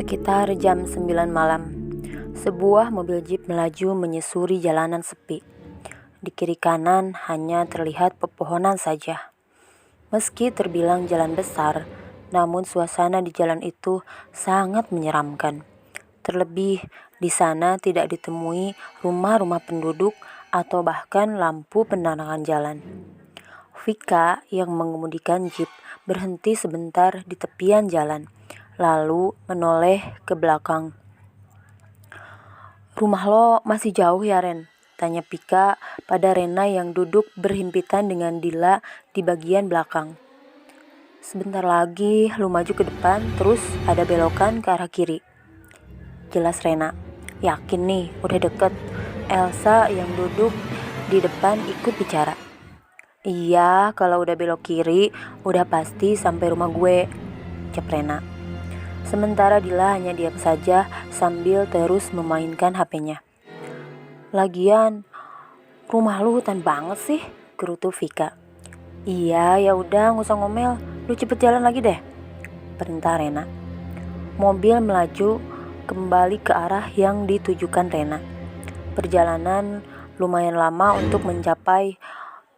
Sekitar jam 9 malam, sebuah mobil jeep melaju menyusuri jalanan sepi. Di kiri kanan hanya terlihat pepohonan saja. Meski terbilang jalan besar, namun suasana di jalan itu sangat menyeramkan. Terlebih, di sana tidak ditemui rumah-rumah penduduk atau bahkan lampu penerangan jalan. Vika yang mengemudikan jeep berhenti sebentar di tepian jalan, lalu menoleh ke belakang. "Rumah lo masih jauh ya, Ren?" tanya Vika pada Rena yang duduk berhimpitan dengan Dila di bagian belakang. "Sebentar lagi lu maju ke depan, terus ada belokan ke arah kiri," jelas Rena. "Yakin nih, udah deket?" Elsa yang duduk di depan ikut bicara. "Iya, kalau udah belok kiri, udah pasti sampai rumah gue," ucap Rena. Sementara Dila hanya diam saja sambil terus memainkan HP-nya. "Lagian, rumah lu hutan banget sih," gerutu Vika. "Iya, ya udah nggak usah ngomel, lu cepet jalan lagi deh," perintah Rena. Mobil melaju kembali ke arah yang ditujukan Rena. Perjalanan lumayan lama untuk mencapai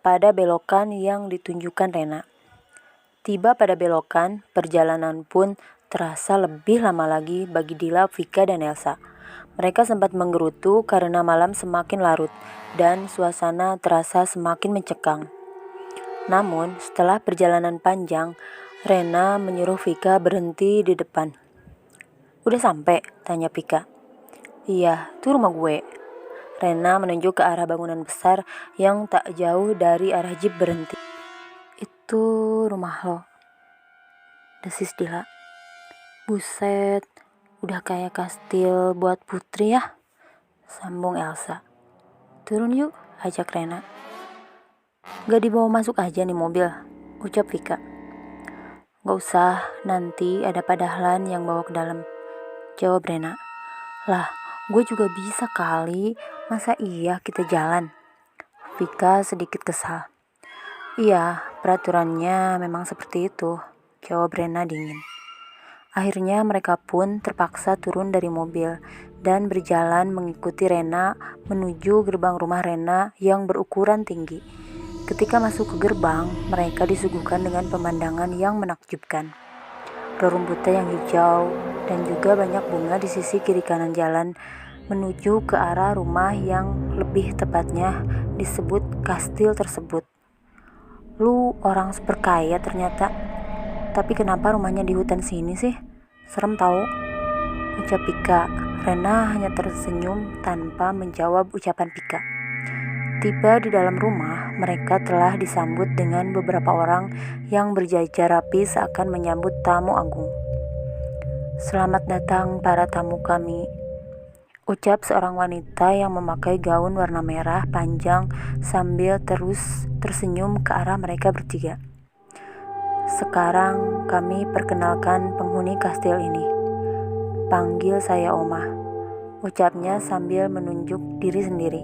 pada belokan yang ditunjukkan Rena. Tiba pada belokan, perjalanan pun terasa lebih lama lagi bagi Dila, Vika, dan Elsa. Mereka sempat menggerutu karena malam semakin larut dan suasana terasa semakin mencekam. Namun, setelah perjalanan panjang, Rena menyuruh Vika berhenti di depan. "Udah sampai?" tanya Vika. "Iya, itu rumah gue." Rena menunjuk ke arah bangunan besar yang tak jauh dari arah jeep berhenti. "Itu rumah lo," desis Dila. "Buset, udah kayak kastil buat putri ya," sambung Elsa. "Turun yuk," ajak Rena. "Gak dibawa masuk aja nih mobil," ucap Vika. "Gak usah, nanti ada Pak Dahlan yang bawa ke dalam," jawab Rena. "Lah, gue juga bisa kali, masa iya kita jalan?" Vika sedikit kesal. "Iya, peraturannya memang seperti itu," jawab Rena dingin. Akhirnya mereka pun terpaksa turun dari mobil dan berjalan mengikuti Rena menuju gerbang rumah Rena yang berukuran tinggi. Ketika masuk ke gerbang, mereka disuguhkan dengan pemandangan yang menakjubkan. Rerumputan yang hijau dan juga banyak bunga di sisi kiri kanan jalan menuju ke arah rumah yang lebih tepatnya disebut kastil tersebut. "Lu orang super kaya ternyata. Tapi kenapa rumahnya di hutan sini sih? Serem tahu," ucap Vika. Rena hanya tersenyum tanpa menjawab ucapan Vika. Tiba di dalam rumah, mereka telah disambut dengan beberapa orang yang berjajar rapi seakan menyambut tamu agung. "Selamat datang para tamu kami," ucap seorang wanita yang memakai gaun warna merah panjang sambil terus tersenyum ke arah mereka bertiga. "Sekarang kami perkenalkan penghuni kastil ini. Panggil saya Oma," ucapnya sambil menunjuk diri sendiri.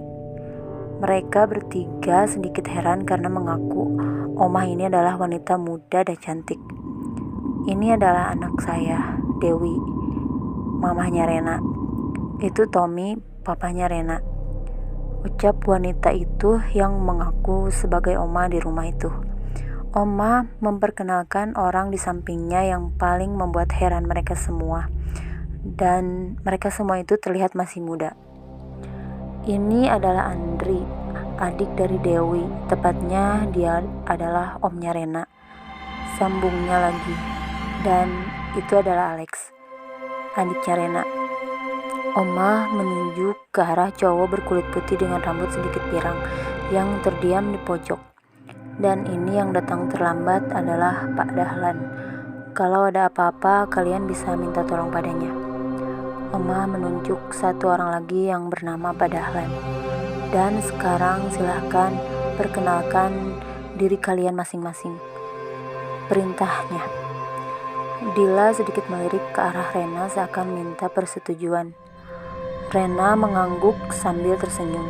Mereka bertiga sedikit heran karena mengaku Oma ini adalah wanita muda dan cantik. "Ini adalah anak saya, Dewi, mamahnya Rena. Itu Tommy, papanya Rena," ucap wanita itu yang mengaku sebagai Oma di rumah itu. Oma memperkenalkan orang di sampingnya yang paling membuat heran mereka semua. Dan mereka semua itu terlihat masih muda. "Ini adalah Andri, adik dari Dewi. Tepatnya dia adalah omnya Rena," sambungnya lagi. "Dan itu adalah Alex, adiknya Rena." Oma menunjuk ke arah cowok berkulit putih dengan rambut sedikit pirang yang terdiam di pojok. "Dan ini yang datang terlambat adalah Pak Dahlan. Kalau ada apa-apa, kalian bisa minta tolong padanya." Oma menunjuk satu orang lagi yang bernama Pak Dahlan. "Dan sekarang silahkan perkenalkan diri kalian masing-masing," perintahnya. Dila sedikit melirik ke arah Rena seakan minta persetujuan. Rena mengangguk sambil tersenyum.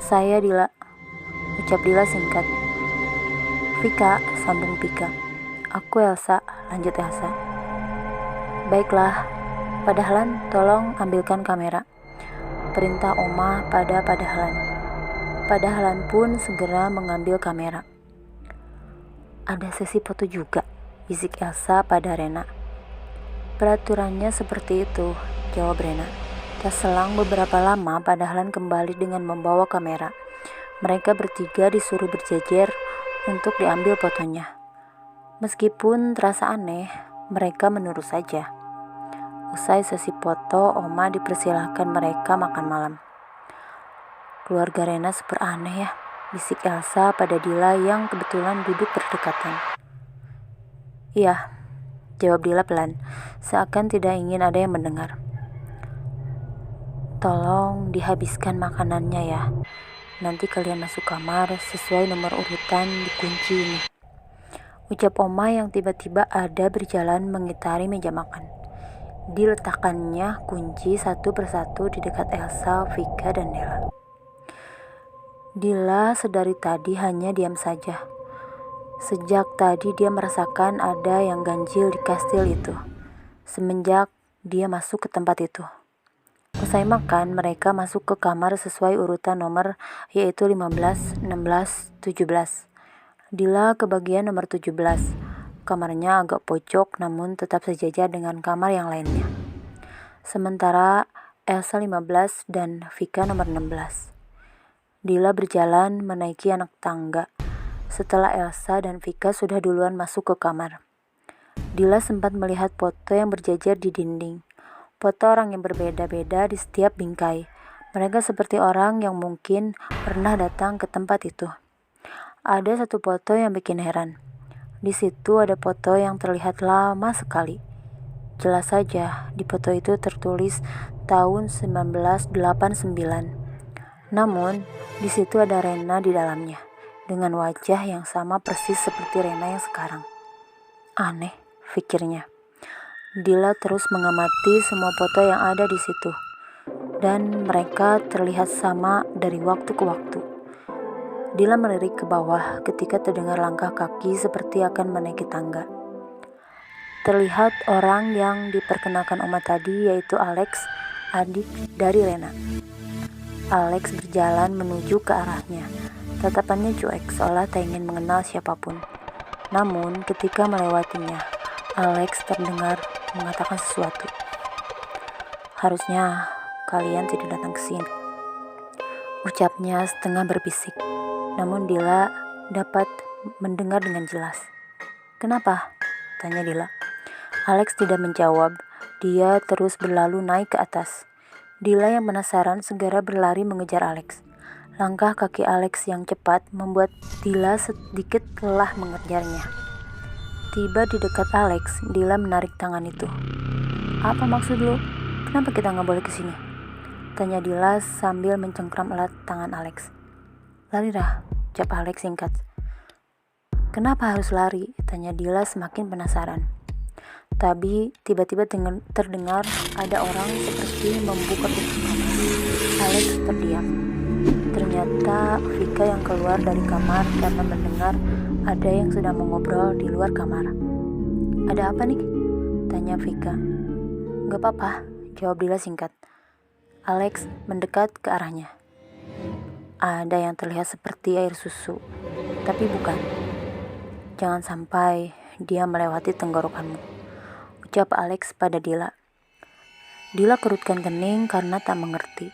"Saya Dila," ucap Dila singkat. "Vika," sambung Vika. "Aku Elsa," lanjut Elsa. Baiklah, Padahalan, tolong ambilkan kamera. Perintah Oma pada Padahalan. Padahalan pun segera mengambil kamera. Ada sesi foto juga, bisik Elsa pada Rena. Peraturannya seperti itu, jawab Rena. Tak selang beberapa lama, Padahalan kembali dengan membawa kamera. Mereka bertiga disuruh berjejer untuk diambil fotonya. Meskipun terasa aneh, mereka menurut saja. Usai sesi foto, Oma dipersilahkan mereka makan malam. Keluarga Rena super aneh ya, bisik Elsa pada Dila yang kebetulan duduk berdekatan. Iya, jawab Dila pelan, seakan tidak ingin ada yang mendengar. Tolong dihabiskan makanannya ya. Nanti kalian masuk kamar sesuai nomor urutan dikunci ini. Ucap Oma yang tiba-tiba ada berjalan mengitari meja makan. Diletakkannya kunci satu persatu di dekat Elsa, Vika, dan Dela. Dila sedari tadi hanya diam saja. Sejak tadi dia merasakan ada yang ganjil di kastil itu. Semenjak dia masuk ke tempat itu. Usai makan, mereka masuk ke kamar sesuai urutan nomor, yaitu 15, 16, 17. Dila ke bagian nomor 17. Kamarnya agak pojok namun tetap sejajar dengan kamar yang lainnya. Sementara Elsa 15 dan Vika nomor 16. Dila berjalan menaiki anak tangga. Setelah Elsa dan Vika sudah duluan masuk ke kamar. Dila sempat melihat foto yang berjajar di dinding. Foto orang yang berbeda-beda di setiap bingkai. Mereka seperti orang yang mungkin pernah datang ke tempat itu. Ada satu foto yang bikin heran. Di situ ada foto yang terlihat lama sekali. Jelas saja di foto itu tertulis tahun 1989. Namun di situ ada Rena di dalamnya dengan wajah yang sama persis seperti Rena yang sekarang. Aneh, pikirnya. Dila terus mengamati semua foto yang ada di situ. Dan mereka terlihat sama dari waktu ke waktu. Dila melirik ke bawah ketika terdengar langkah kaki seperti akan menaiki tangga. Terlihat orang yang diperkenalkan Oma tadi, yaitu Alex, adik dari Rena. Alex berjalan menuju ke arahnya. Tatapannya cuek seolah tak ingin mengenal siapapun. Namun ketika melewatinya, Alex terdengar mengatakan sesuatu. Harusnya kalian tidak datang ke sini. Ucapnya setengah berbisik. Namun Dila dapat mendengar dengan jelas. Kenapa? Tanya Dila. Alex tidak menjawab. Dia terus berlalu naik ke atas. Dila yang penasaran segera berlari mengejar Alex. Langkah kaki Alex yang cepat membuat Dila sedikit lelah mengejarnya. Tiba di dekat Alex, Dila menarik tangan itu. Apa maksud lu? Kenapa kita nggak boleh kesini? Tanya Dila sambil mencengkram erat tangan Alex. Lari dah, ucap Alex singkat. Kenapa harus lari? Tanya Dila semakin penasaran. Tapi tiba-tiba terdengar ada orang seperti membuka pintu kamar. Alex terdiam. Ternyata Vika yang keluar dari kamar karena mendengar ada yang sedang mengobrol di luar kamar. Ada apa nih? Tanya Vika. Gak apa-apa, jawab Dila singkat. Alex mendekat ke arahnya. Ada yang terlihat seperti air susu, tapi bukan. Jangan sampai dia melewati tenggorokanmu, ucap Alex pada Dila. Dila kerutkan kening karena tak mengerti.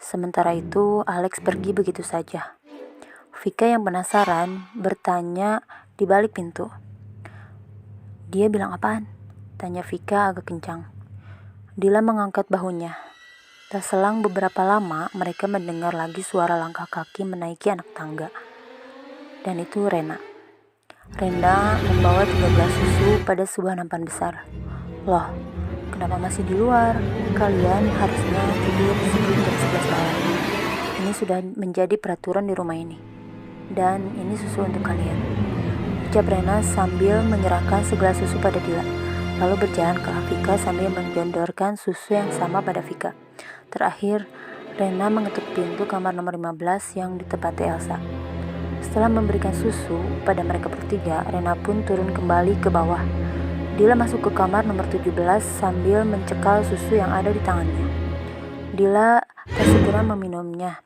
Sementara itu Alex pergi begitu saja. Vika yang penasaran bertanya di balik pintu. Dia bilang apaan? Tanya Vika agak kencang. Dila mengangkat bahunya. Tak selang beberapa lama mereka mendengar lagi suara langkah kaki menaiki anak tangga. Dan itu Rena. Rena membawa 3 gelas susu pada sebuah nampan besar. Loh, kenapa masih di luar? Kalian harusnya tidur sebelum jam 11 malam. Ini sudah menjadi peraturan di rumah ini. Dan ini susu untuk kalian, ucap Rena sambil menyerahkan segelas susu pada Dila. Lalu berjalan ke Vika sambil menjondorkan susu yang sama pada Vika. Terakhir, Rena mengetuk pintu kamar nomor 15 yang ditempati Elsa. Setelah memberikan susu pada mereka bertiga, Rena pun turun kembali ke bawah. Dila masuk ke kamar nomor 17 sambil mencekal susu yang ada di tangannya. Dila tak segera meminumnya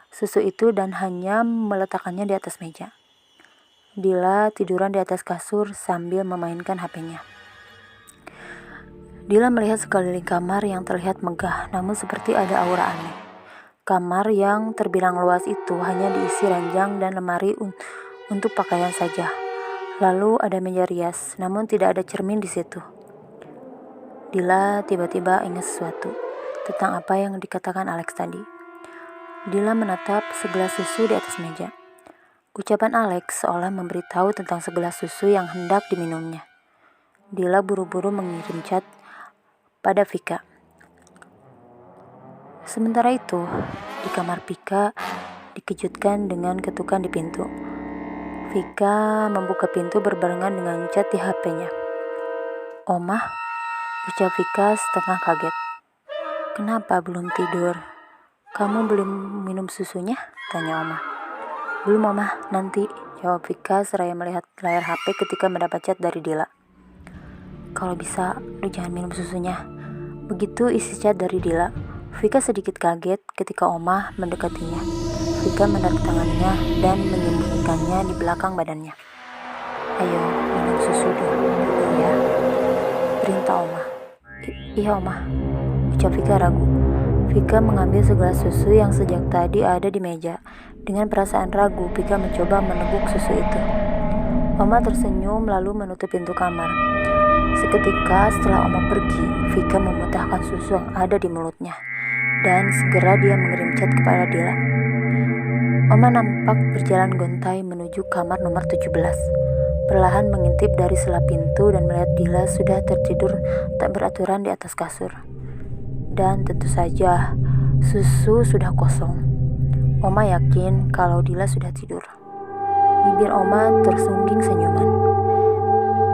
susu itu dan hanya meletakkannya di atas meja. Dila tiduran di atas kasur sambil memainkan HP-nya. Dila melihat sekeliling kamar yang terlihat megah, namun seperti ada aura aneh. Kamar yang terbilang luas itu hanya diisi ranjang dan lemari untuk pakaian saja. Lalu ada meja rias, namun tidak ada cermin di situ. Dila tiba-tiba ingat sesuatu tentang apa yang dikatakan Alex tadi. Dila menatap segelas susu di atas meja. Ucapan Alex seolah memberitahu tentang segelas susu yang hendak diminumnya. Dila buru-buru mengirim chat pada Vika. Sementara itu, di kamar Vika dikejutkan dengan ketukan di pintu. Vika membuka pintu berbarengan dengan chat di HP-nya. "Omah," ucap Vika setengah kaget. "Kenapa belum tidur? Kamu belum minum susunya?" tanya Omah. "Belum Omah, nanti," jawab Vika seraya melihat layar HP ketika mendapat chat dari Dila. "Kalau bisa, lu jangan minum susunya." Begitu isi chat dari Dila. Vika sedikit kaget ketika Omah mendekatinya. Vika menarik tangannya dan menyembunyikannya di belakang badannya. "Ayo, minum susu dulu ya," perintah Omah. Iya Omah," ucap Vika ragu. Vika mengambil segelas susu yang sejak tadi ada di meja. Dengan perasaan ragu, Vika mencoba meneguk susu itu. Omah tersenyum lalu menutup pintu kamar. Seketika setelah Omah pergi, Vika memuntahkan susu yang ada di mulutnya. Dan segera dia mengirim chat kepada Dila. Omah nampak berjalan gontai menuju kamar nomor 17. Perlahan mengintip dari sela pintu dan melihat Dila sudah tertidur tak beraturan di atas kasur. Dan tentu saja, susu sudah kosong. Omah yakin kalau Dila sudah tidur. Bibir Omah tersungging senyuman.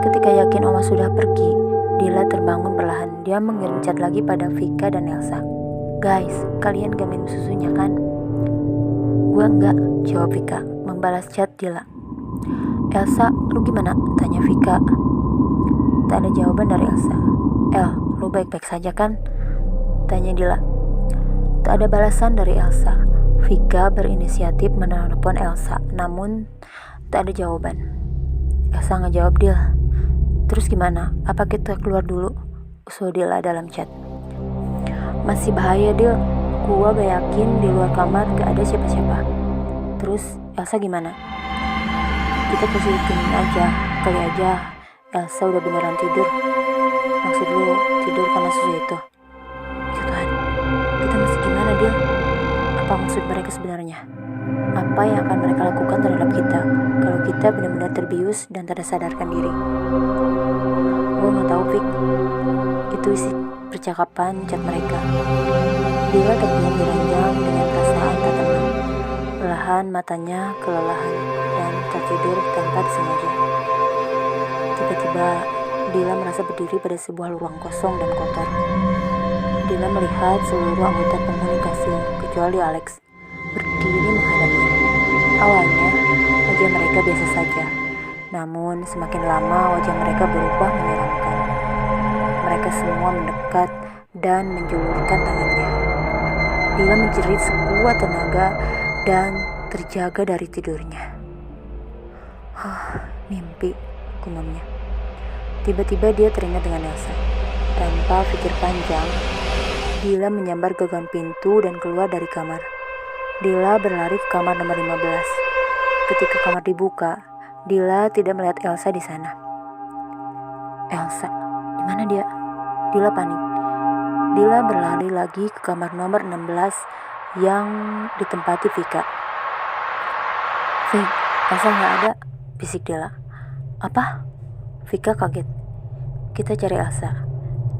Ketika yakin Omah sudah pergi, Dila terbangun perlahan. Dia mengirim chat lagi pada Vika dan Elsa. "Guys, kalian gak minum susunya kan?" "Gua enggak," jawab Vika, membalas chat Dila. "Elsa, lu gimana?" tanya Vika. Tak ada jawaban dari Elsa. "El, lu baik-baik saja kan?" tanya Dila. Tak ada balasan dari Elsa. Vika berinisiatif menelpon Elsa, namun tak ada jawaban. Elsa nggak jawab Dil. "Terus gimana? Apa kita keluar dulu?" usul Dila dalam chat. "Masih bahaya Dil, gua gak yakin di luar kamar gak ada siapa-siapa." "Terus Elsa gimana?" "Kita positifin aja, kali aja Elsa udah beneran tidur." "Maksud lu tidur karena susu itu?" "Ya Tuhan, kita mesti gimana Dil? Apa maksud mereka sebenarnya? Apa yang akan mereka lakukan terhadap kita kalau kita benar-benar terbius dan tidak sadarkan diri?" "Gue gak tahu Vic." Itu isi percakapan chat mereka. Dila terdiam di ranjang dengan perasaan tak tenang. Perlahan matanya kelelahan dan tertidur tanpa disengaja. Tiba-tiba Dila merasa berdiri pada sebuah ruang kosong dan kotor. Dila melihat seluruh anggota penghuni kastil kecuali Alex berdiri menghadapnya. Awalnya wajah mereka biasa saja, namun semakin lama wajah mereka berubah menyeramkan. Mereka semua mendekat dan menjulurkan tangannya. Dila menjerit sekuat tenaga dan terjaga dari tidurnya. Mimpi, gumamnya. Tiba-tiba dia teringat dengan Elsa. Tanpa pikir panjang, Dila menyambar gagang pintu dan keluar dari kamar. Dila berlari ke kamar nomor 15. Ketika kamar dibuka, Dila tidak melihat Elsa di sana. "Elsa, di mana dia?" Dila panik. Dila berlari lagi ke kamar nomor 16 yang ditempati Vika. "Vik, Elsa nggak ada," bisik Dila. "Apa?" Vika kaget. "Kita cari Elsa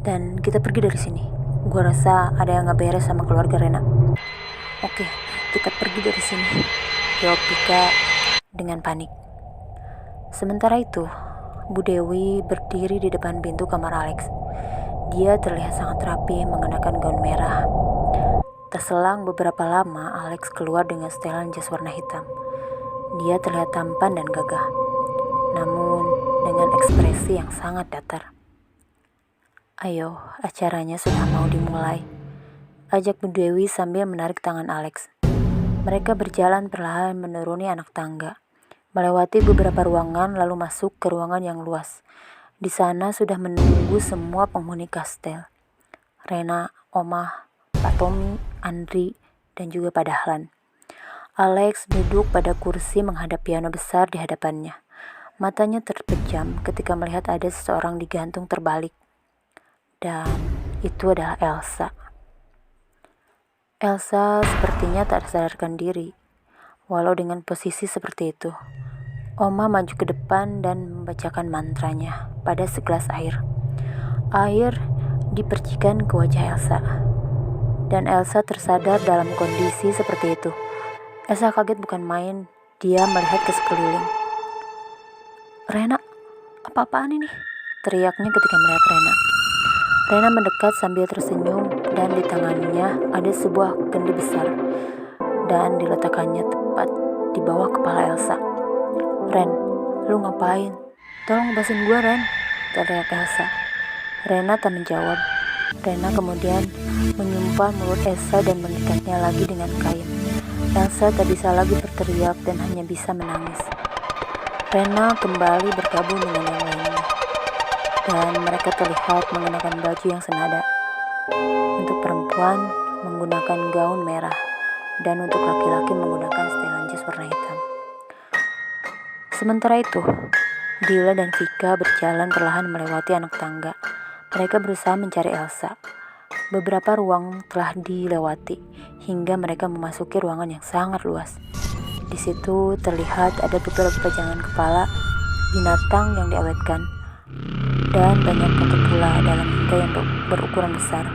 dan kita pergi dari sini. Gua rasa ada yang nggak beres sama keluarga Rena." "Oke, kita pergi dari sini," jawab Vika dengan panik. Sementara itu, Bu Dewi berdiri di depan pintu kamar Alex. Dia terlihat sangat rapi mengenakan gaun merah. Terselang beberapa lama, Alex keluar dengan setelan jas warna hitam. Dia terlihat tampan dan gagah, namun dengan ekspresi yang sangat datar. Ayo, acaranya sudah mau dimulai. Ajak Bu Dewi sambil menarik tangan Alex. Mereka berjalan perlahan menuruni anak tangga, melewati beberapa ruangan lalu masuk ke ruangan yang luas. Di sana sudah menunggu semua penghuni kastel. Rena, Omah, Pak Tommy, Andri, dan juga Pak Dahlan. Alex duduk pada kursi menghadap piano besar di hadapannya. Matanya terpejam ketika melihat ada seseorang digantung terbalik. Dan itu adalah Elsa. Elsa sepertinya tak sadarkan diri, walau dengan posisi seperti itu. Oma maju ke depan dan membacakan mantranya pada segelas air. Air dipercikan ke wajah Elsa. Dan Elsa tersadar dalam kondisi seperti itu. Elsa kaget bukan main, dia melihat ke sekeliling. "Rena, apa-apaan ini?" teriaknya ketika melihat Rena. Rena mendekat sambil tersenyum dan di tangannya ada sebuah kendi besar dan diletakkannya tepat di bawah kepala Elsa. "Ren, lu ngapain? Tolong bebasin gue, Ren," teriak Elsa. Rena tak menjawab. Rena kemudian menyumpah mulut Elsa dan mengikatnya lagi dengan kain. Elsa tak bisa lagi berteriak dan hanya bisa menangis. Rena kembali bergabung dengan yang lainnya. Dan mereka terlihat mengenakan baju yang senada. Untuk perempuan menggunakan gaun merah dan untuk laki-laki menggunakan setelan jas warna hitam. Sementara itu, Dila dan Vika berjalan perlahan melewati anak tangga. Mereka berusaha mencari Elsa. Beberapa ruang telah dilewati hingga mereka memasuki ruangan yang sangat luas. Di situ terlihat ada beberapa pajangan kepala binatang yang diawetkan dan banyak foto pula dalam bingkai yang berukuran besar.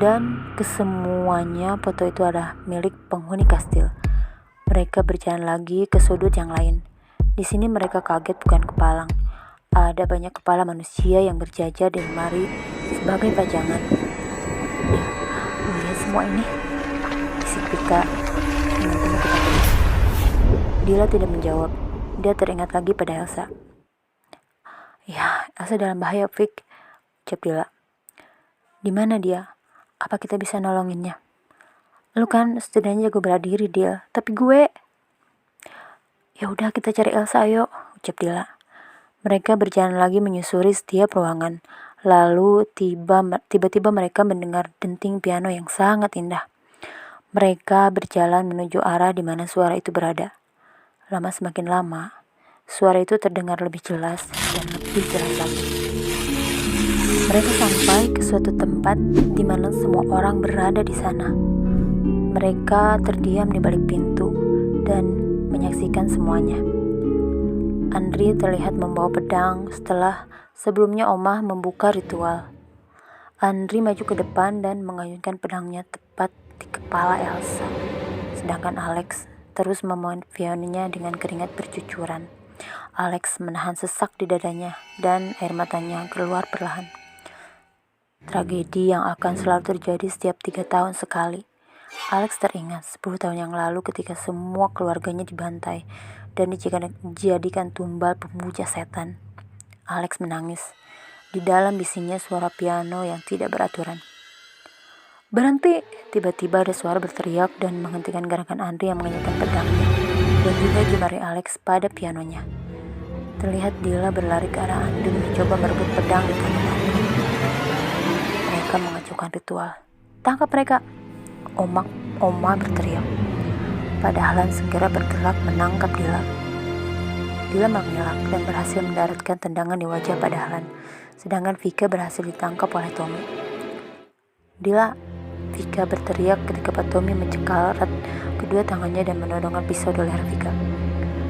Dan kesemuanya foto itu adalah milik penghuni kastil. Mereka berjalan lagi ke sudut yang lain. Di sini mereka kaget bukan kepalang. Ada banyak kepala manusia yang berjajar di lemari sebagai pajangan. "Ya, lu lihat semua ini?" bisik Vika dengan penuh ketakutan. Dila tidak menjawab. Dia teringat lagi pada Elsa. "Ya, Elsa dalam bahaya, Vic," ucap Dila. "Di mana dia? Apa kita bisa nolonginnya?" "Lu kan setidaknya jago bela diri, Dil. Tapi gue..." "Ya udah kita cari Elsa, ayo," ucap Dila. Mereka berjalan lagi menyusuri setiap ruangan. Lalu tiba-tiba mereka mendengar denting piano yang sangat indah. Mereka berjalan menuju arah di mana suara itu berada. Lama semakin lama, suara itu terdengar lebih jelas dan lebih jelas lagi. Mereka sampai ke suatu tempat di mana semua orang berada di sana. Mereka terdiam di balik pintu dan menyaksikan semuanya. Andri terlihat membawa pedang setelah sebelumnya Omah membuka ritual. Andri maju ke depan dan mengayunkan pedangnya tepat di kepala Elsa. Sedangkan Alex terus memainkan pianonya dengan keringat bercucuran. Alex menahan sesak di dadanya dan air matanya keluar perlahan. Tragedi yang akan selalu terjadi setiap 3 tahun sekali. Alex teringat 10 tahun yang lalu ketika semua keluarganya dibantai dan dijadikan tumbal pemuja setan. Alex menangis. Di dalam bisingnya suara piano yang tidak beraturan. "Berhenti!" Tiba-tiba ada suara berteriak dan menghentikan gerakan Andri yang mengayunkan pedangnya dan juga jemari Alex pada pianonya. Terlihat Dila berlari ke arah Andri mencoba merebut pedang di tangan Andri. Mereka mengacaukan ritual. "Tangkap mereka!" Oma berteriak. Pak Dahlan segera bergerak menangkap Dila. Dila mengelak dan berhasil mendaratkan tendangan di wajah Pak Dahlan, sedangkan Vika berhasil ditangkap oleh Tommy. "Dila!" Vika berteriak ketika Pak Tommy mencekal erat kedua tangannya dan menodongkan pisau di leher Vika.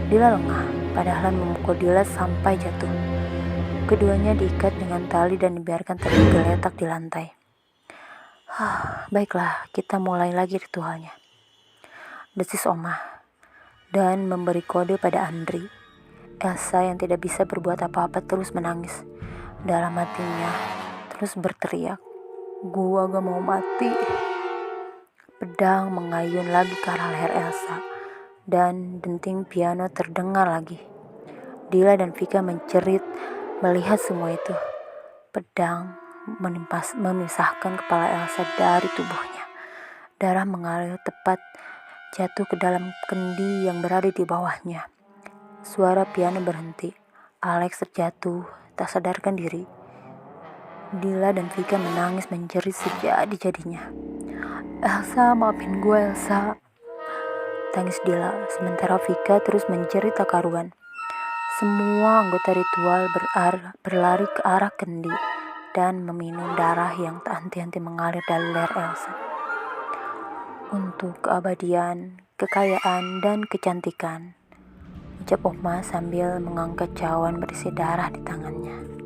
Dila lengah. Pak Dahlan memukul Dila sampai jatuh. Keduanya diikat dengan tali dan dibiarkan tergeletak di lantai. "Baiklah, kita mulai lagi ritualnya," desis Omah, dan memberi kode pada Andri. Elsa yang tidak bisa berbuat apa-apa terus menangis. Dalam hatinya terus berteriak, "Gua gak mau mati." Pedang mengayun lagi ke arah leher Elsa, dan denting piano terdengar lagi. Dila dan Vika menjerit melihat semua itu. Pedang memisahkan kepala Elsa dari tubuhnya. Darah mengalir tepat jatuh ke dalam kendi yang berada di bawahnya. Suara piano berhenti. Alex terjatuh, tak sadarkan diri. Dila dan Vika menangis menjerit sejadi-jadinya. "Elsa, maafin gue, Elsa," tangis Dila, sementara Vika terus menjerit tak karuan. Semua anggota ritual berlari ke arah kendi dan meminum darah yang tak henti-henti mengalir dari leher Elsa. "Untuk keabadian, kekayaan, dan kecantikan," ucap Oma sambil mengangkat cawan berisi darah di tangannya.